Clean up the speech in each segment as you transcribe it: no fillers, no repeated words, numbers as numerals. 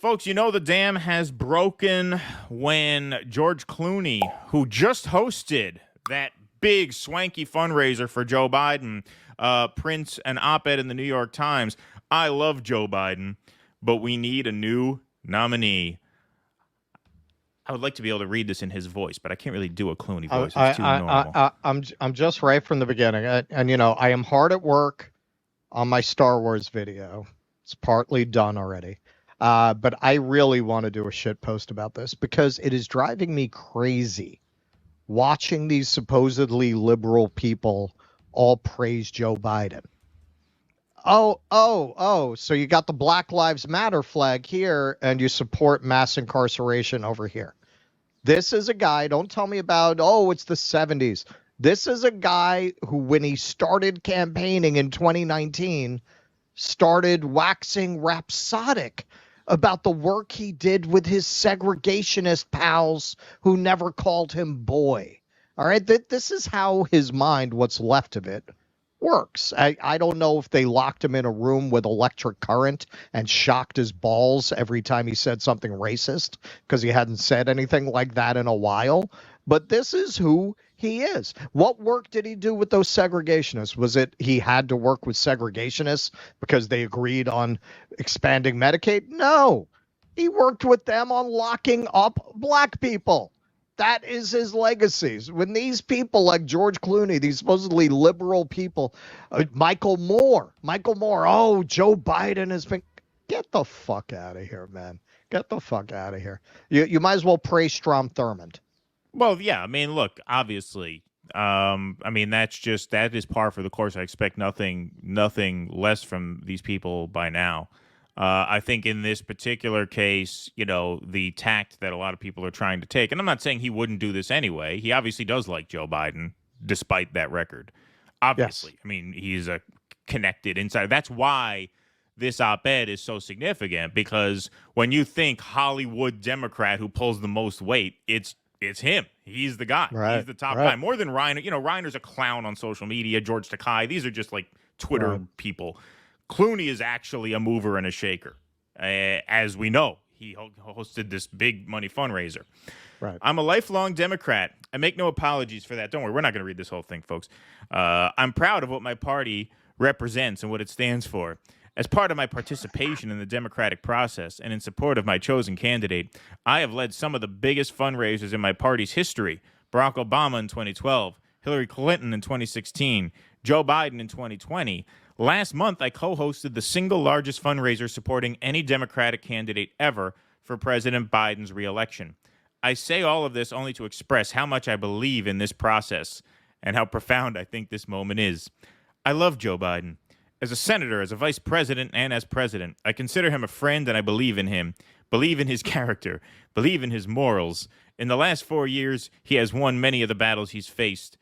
Folks, you know the dam has broken when George Clooney, who just hosted that big swanky fundraiser for Joe Biden, prints an op-ed in the New York Times. I love Joe Biden, but we need a new nominee. I would like to be able to read this in his voice, but I can't really do a Clooney voice. It's too normal. I'm just right from the beginning, and you know I am hard at work on my Star Wars video. It's partly done already. But I really want to do a shit post about this because it is driving me crazy watching these supposedly liberal people all praise Joe Biden. So you got the Black Lives Matter flag here and you support mass incarceration over here. This is a guy, don't tell me about, it's the 70s. This is a guy who, when he started campaigning in 2019, started waxing rhapsodic about the work he did with his segregationist pals who never called him boy. All right, this is how his mind, what's left of it, works. I don't know if they locked him in a room with electric current and shocked his balls every time he said something racist because he hadn't said anything like that in a while. But this is who he is. What work did he do with those segregationists? Was it he had to work with segregationists because they agreed on expanding Medicaid? No. He worked with them on locking up black people. That is his legacies. When these people like George Clooney, these supposedly liberal people, Michael Moore, Joe Biden has been... Get the fuck out of here, man. Get the fuck out of here. You might as well praise Strom Thurmond. Well, yeah, I mean, look, obviously, that is par for the course. I expect nothing less from these people by now. I think in this particular case, you know, the tact that a lot of people are trying to take, and I'm not saying he wouldn't do this anyway. He obviously does like Joe Biden, despite that record. Obviously. Yes. I mean, he's a connected insider. That's why this op-ed is so significant, because when you think Hollywood Democrat who pulls the most weight, it's him. He's the guy. Right. He's the top guy. More than Reiner. You know, Reiner's a clown on social media. George Takei. These are just like Twitter people. Clooney is actually a mover and a shaker. As we know, he hosted this big money fundraiser. Right. I'm a lifelong Democrat. I make no apologies for that. Don't worry. We're not going to read this whole thing, folks. I'm proud of what my party represents and what it stands for. As part of my participation in the democratic process and in support of my chosen candidate, I have led some of the biggest fundraisers in my party's history. Barack Obama in 2012, Hillary Clinton in 2016, Joe Biden in 2020. Last month, I co-hosted the single largest fundraiser supporting any Democratic candidate ever for President Biden's re-election. I say all of this only to express how much I believe in this process and how profound I think this moment is. I love Joe Biden. As a senator, as a vice president, and as president, I consider him a friend and I believe in him, believe in his character, believe in his morals. In the last 4 years, he has won many of the battles he's faced.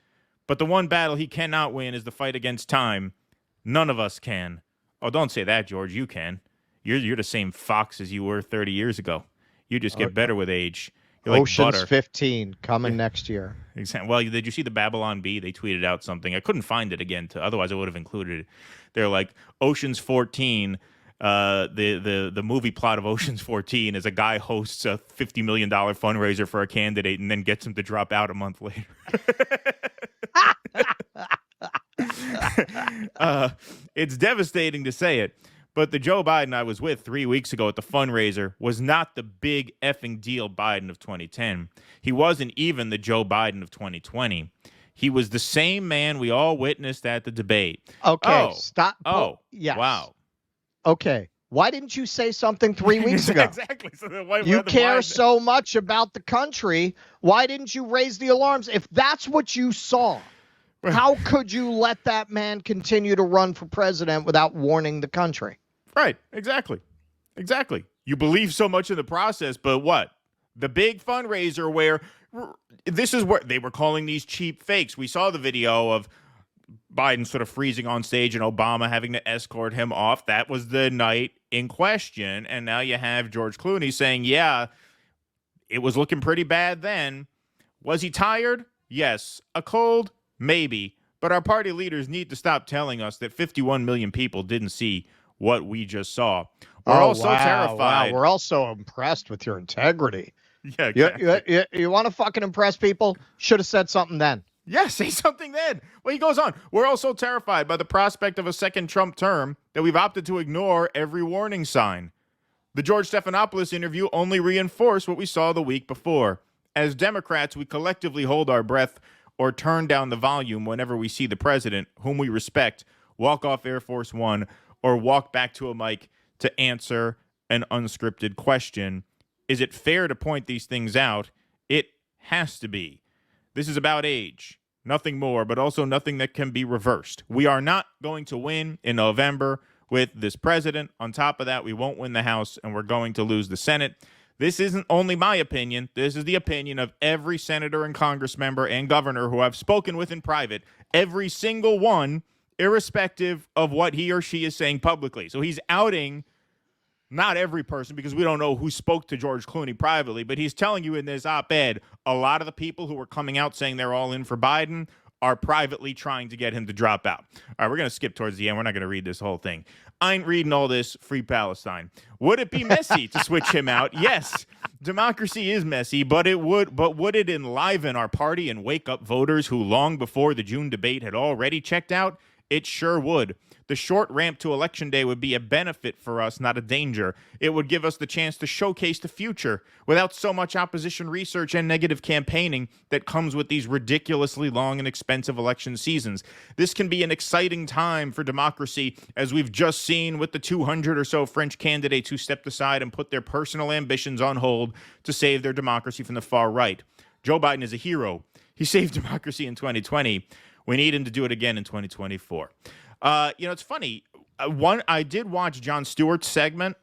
But the one battle he cannot win is the fight against time. None of us can. Oh, don't say that, George. You can. You're the same fox as you were 30 years ago. You just get better with age. You're like Ocean's butter. 15 coming next year. Exactly. Well, did you see the Babylon Bee? They tweeted out something. I couldn't find it again. Otherwise, I would have included it. They're like, Ocean's 14. The movie plot of Ocean's 14 is a guy hosts a $50 million fundraiser for a candidate and then gets him to drop out a month later. It's devastating to say it, but the Joe Biden I was with 3 weeks ago at the fundraiser was not the big effing deal Biden of 2010. He wasn't even the Joe Biden of 2020. He was the same man we all witnessed at the debate. Okay, stop. Yes. Wow. Okay. Why didn't you say something 3 weeks ago? Exactly. So you care so much about the country. Why didn't you raise the alarms? If that's what you saw, how could you let that man continue to run for president without warning the country? Right. Exactly. You believe so much in the process, but what? The big fundraiser where this is where they were calling these cheap fakes. We saw the video of Biden sort of freezing on stage and Obama having to escort him off. That was the night in question. And now you have George Clooney saying, yeah, it was looking pretty bad then. Was he tired? Yes. A cold? Maybe. But our party leaders need to stop telling us that 51 million people didn't see what we just saw. We're all so wow, terrified. Wow. We're all so impressed with your integrity. Yeah, exactly. You want to fucking impress people? Should have said something then. Yeah, say something then. Well, he goes on. We're also terrified by the prospect of a second Trump term that we've opted to ignore every warning sign. The George Stephanopoulos interview only reinforced what we saw the week before. As Democrats, we collectively hold our breath or turn down the volume whenever we see the president, whom we respect, walk off Air Force One or walk back to a mic to answer an unscripted question. Is it fair to point these things out? It has to be. This is about age, nothing more, but also nothing that can be reversed. We are not going to win in November with this president. On top of that, we won't win the House, and we're going to lose the Senate. This isn't only my opinion. This is the opinion of every senator and Congress member and governor who I've spoken with in private, every single one, irrespective of what he or she is saying publicly. So he's outing not every person, because we don't know who spoke to George Clooney privately, but he's telling you in this op-ed, a lot of the people who were coming out saying they're all in for Biden are privately trying to get him to drop out. All right, we're going to skip towards the end. We're not going to read this whole thing. I ain't reading all this. Free Palestine. Would it be messy to switch him out? Yes. Democracy is messy, but would it enliven our party and wake up voters who long before the June debate had already checked out? It sure would. The short ramp to Election Day would be a benefit for us, not a danger. It would give us the chance to showcase the future without so much opposition research and negative campaigning that comes with these ridiculously long and expensive election seasons. This can be an exciting time for democracy, as we've just seen with the 200 or so French candidates who stepped aside and put their personal ambitions on hold to save their democracy from the far right. Joe Biden is a hero. He saved democracy in 2020. We need him to do it again in 2024. It's funny. I did watch Jon Stewart's segment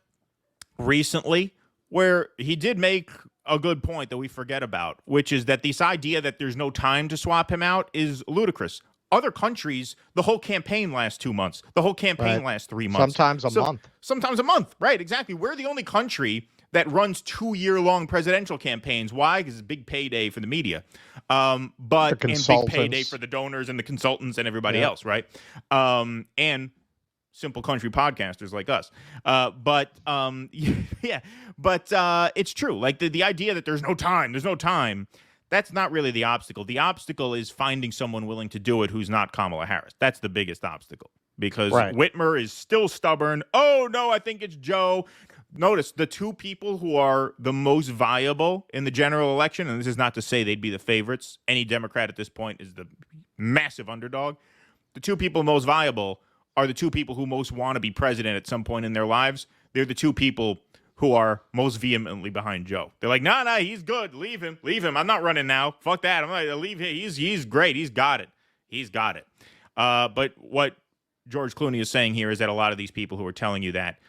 recently where he did make a good point that we forget about, which is that this idea that there's no time to swap him out is ludicrous. Other countries, the whole campaign lasts 2 months. The whole campaign lasts 3 months. Sometimes a month. Sometimes a month. Right, exactly. We're the only country that runs 2-year-long presidential campaigns. Why? Because it's a big payday for the media, and big payday for the donors and the consultants and everybody else, right? And simple country podcasters like us. It's true. Like the idea that there's no time. That's not really the obstacle. The obstacle is finding someone willing to do it who's not Kamala Harris. That's the biggest obstacle, because Whitmer is still stubborn. Oh, no, I think it's Joe. Notice the two people who are the most viable in the general election, and this is not to say they'd be the favorites. Any Democrat at this point is the massive underdog. The two people most viable are the two people who most want to be president at some point in their lives. They're the two people who are most vehemently behind Joe. They're like, no, he's good. Leave him. I'm not running now. Fuck that. I'm not leave him. He's great. He's got it. But what George Clooney is saying here is that a lot of these people who are telling you that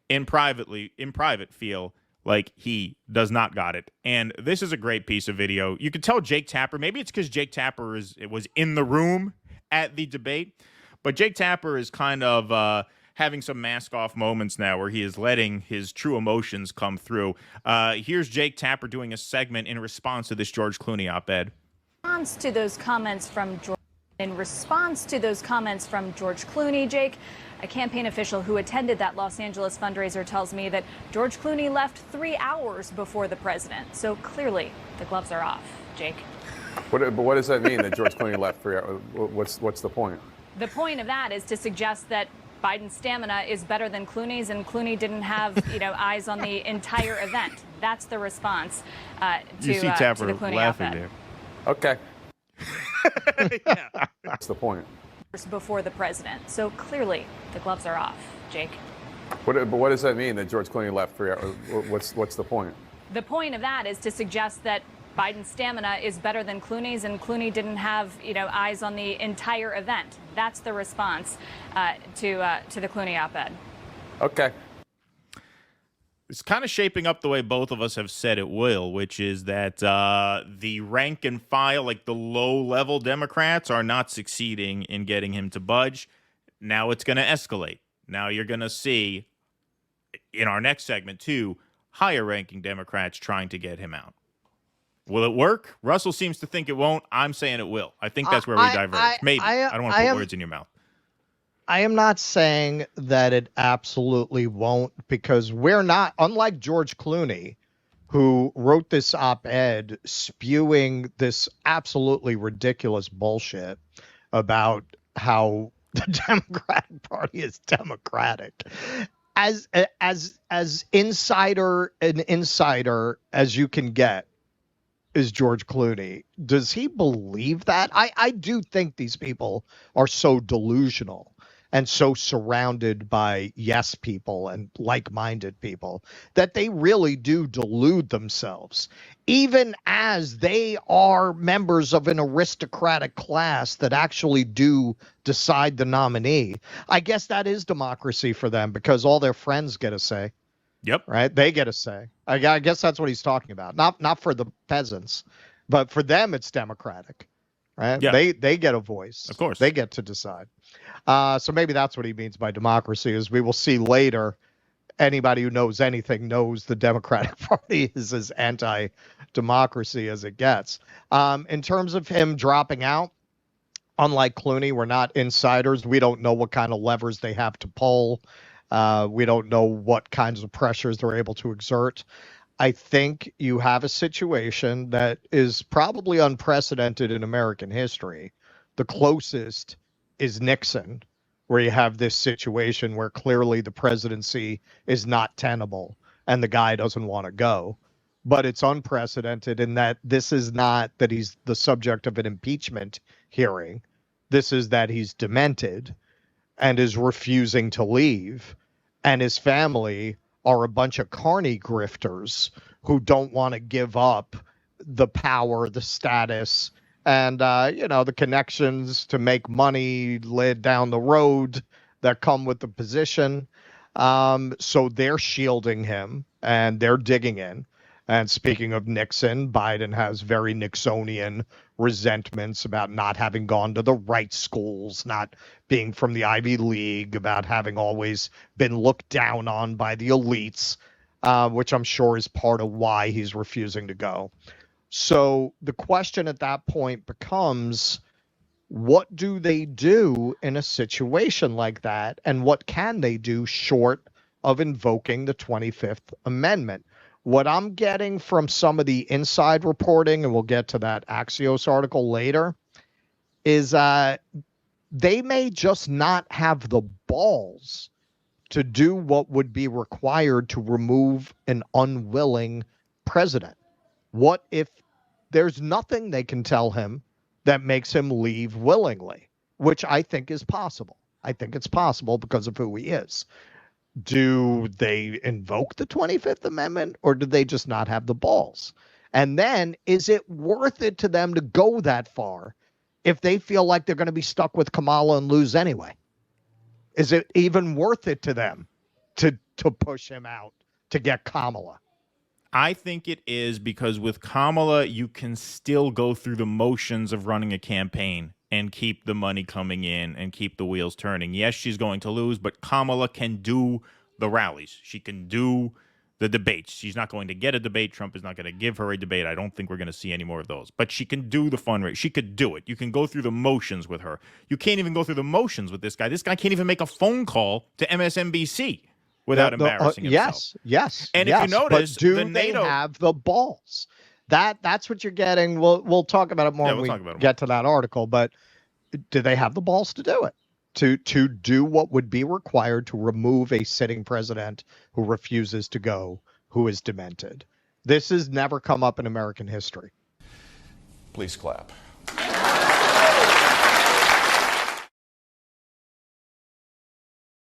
in private feel like he does not got it. And this is a great piece of video. You could tell Jake Tapper, maybe it's because Jake Tapper was in the room at the debate, but Jake Tapper is kind of having some mask off moments now where he is letting his true emotions come through. Here's Jake Tapper doing a segment in response to this George Clooney op-ed. In response to those comments from George Clooney, Jake, a campaign official who attended that Los Angeles fundraiser tells me that George Clooney left 3 hours before the president. So clearly, the gloves are off. Jake. But what does that mean that George Clooney left 3 hours? What's the point? The point of that is to suggest that Biden's stamina is better than Clooney's, and Clooney didn't have, eyes on the entire event. That's the response to the Clooney laughing op-ed. there. Okay. Yeah. What's the point? Before the president. So clearly, the gloves are off. Jake. But what does that mean that George Clooney left 3 hours? What's the point? The point of that is to suggest that Biden's stamina is better than Clooney's, and Clooney didn't have, eyes on the entire event. That's the response to the Clooney op-ed. Okay. It's kind of shaping up the way both of us have said it will, which is that the rank and file, like the low-level Democrats, are not succeeding in getting him to budge. Now it's going to escalate. Now you're going to see, in our next segment, too, higher-ranking Democrats trying to get him out. Will it work? Russell seems to think it won't. I'm saying it will. I think that's where we diverge. Maybe. I don't want to put words in your mouth. I am not saying that it absolutely won't, because we're not, unlike George Clooney, who wrote this op-ed spewing this absolutely ridiculous bullshit about how the Democratic Party is democratic. As an insider as you can get is George Clooney. Does he believe that? I do think these people are so delusional and so surrounded by yes people and like-minded people that they really do delude themselves, even as they are members of an aristocratic class that actually do decide the nominee. I guess that is democracy for them because all their friends get a say. Yep. Right? They get a say. I guess that's what he's talking about. Not for the peasants, but for them it's democratic. Right? Yeah. They get a voice. Of course. They get to decide. So maybe that's what he means by democracy, is we will see later. Anybody who knows anything knows the Democratic Party is as anti-democracy as it gets. In terms of him dropping out, unlike Clooney, we're not insiders. We don't know what kind of levers they have to pull. We don't know what kinds of pressures they're able to exert. I think you have a situation that is probably unprecedented in American history. The closest is Nixon, where you have this situation where clearly the presidency is not tenable and the guy doesn't want to go. But it's unprecedented in that this is not that he's the subject of an impeachment hearing. This is that he's demented and is refusing to leave, and his family are a bunch of carny grifters who don't want to give up the power, the status, and the connections to make money laid down the road that come with the position. So they're shielding him and they're digging in. And speaking of Nixon, Biden has very Nixonian resentments about not having gone to the right schools, not being from the Ivy League, about having always been looked down on by the elites, which I'm sure is part of why he's refusing to go. So the question at that point becomes, what do they do in a situation like that? And what can they do short of invoking the 25th Amendment? What I'm getting from some of the inside reporting, and we'll get to that Axios article later, is they may just not have the balls to do what would be required to remove an unwilling president. What if there's nothing they can tell him that makes him leave willingly, which I think is possible. I think it's possible because of who he is. Do they invoke the 25th Amendment, or do they just not have the balls? And then is it worth it to them to go that far if they feel like they're going to be stuck with Kamala and lose anyway? Is it even worth it to them to push him out to get Kamala? I think it is, because with Kamala, you can still go through the motions of running a campaign and keep the money coming in and keep the wheels turning. Yes, she's going to lose, but Kamala can do the rallies. She can do the debates. She's not going to get a debate. Trump is not going to give her a debate. I don't think we're going to see any more of those. But she can do the fundraising. She could do it. You can go through the motions with her. You can't even go through the motions with this guy. This guy can't even make a phone call to MSNBC without embarrassing himself. Yes. And if you notice, but do the they NATO have the balls? That's what you're getting. We'll talk about it more when we get to that article. But do they have the balls to do it? To do what would be required to remove a sitting president who refuses to go, who is demented? This has never come up in American history. Please clap.